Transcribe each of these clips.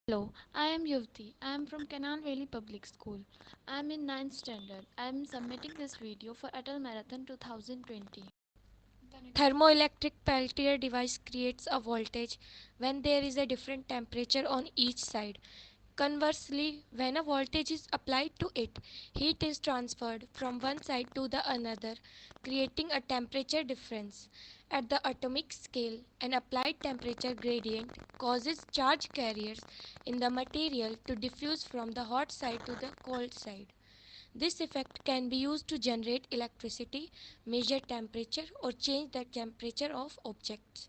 Hello, I am Yuvti. I am from Canal Valley Public School. I am in ninth standard. I am submitting this video for Atal Marathon 2020. Thermoelectric Peltier device creates a voltage when there is a different temperature on each side. Conversely, when a voltage is applied to it, heat is transferred from one side to the another, creating a temperature difference. At the atomic scale, an applied temperature gradient causes charge carriers in the material to diffuse from the hot side to the cold side. This effect can be used to generate electricity, measure temperature, or change the temperature of objects.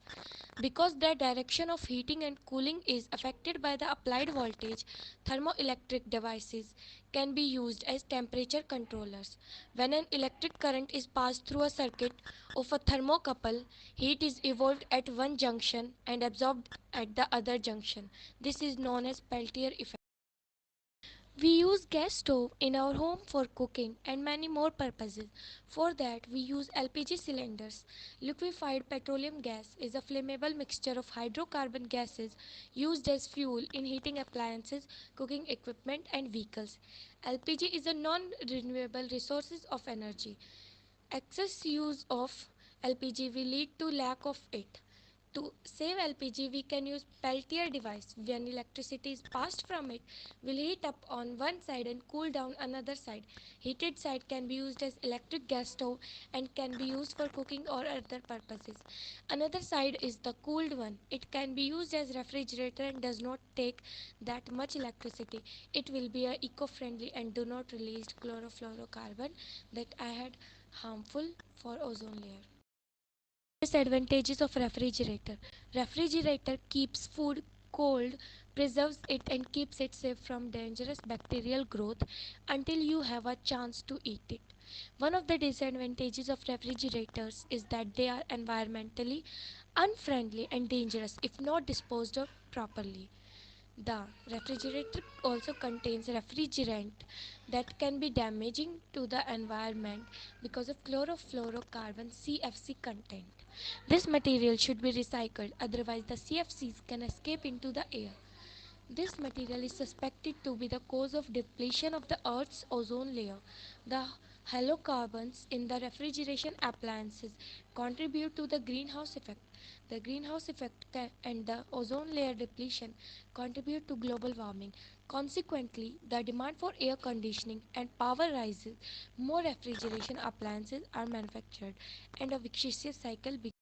Because the direction of heating and cooling is affected by the applied voltage, thermoelectric devices can be used as temperature controllers. When an electric current is passed through a circuit of a thermocouple, heat is evolved at one junction and absorbed at the other junction. This is known as Peltier effect. We use gas stove in our home for cooking and many more purposes. For that, we use LPG cylinders. Liquefied petroleum gas is a flammable mixture of hydrocarbon gases used as fuel in heating appliances, cooking equipment, and vehicles. LPG is a non-renewable resource of energy. Excess use of LPG will lead to lack of it. To save LPG, we can use Peltier device. When electricity is passed from it, will heat up on one side and cool down another side. Heated side can be used as electric gas stove and can be used for cooking or other purposes. Another side is the cooled one. It can be used as refrigerator and does not take that much electricity. It will be eco-friendly and do not release chlorofluorocarbon that I had harmful for ozone layer. Disadvantages of refrigerator. Refrigerator keeps food cold, preserves it and keeps it safe from dangerous bacterial growth until you have a chance to eat it. One of the disadvantages of refrigerators is that they are environmentally unfriendly and dangerous if not disposed of properly. The refrigerator also contains refrigerant that can be damaging to the environment because of chlorofluorocarbon CFC content. This material should be recycled, otherwise, the CFCs can escape into the air. This material is suspected to be the cause of depletion of the Earth's ozone layer. The halocarbons in the refrigeration appliances contribute to the greenhouse effect. The greenhouse effect and the ozone layer depletion contribute to global warming. Consequently, the demand for air conditioning and power rises. More refrigeration appliances are manufactured, and a vicious cycle begins.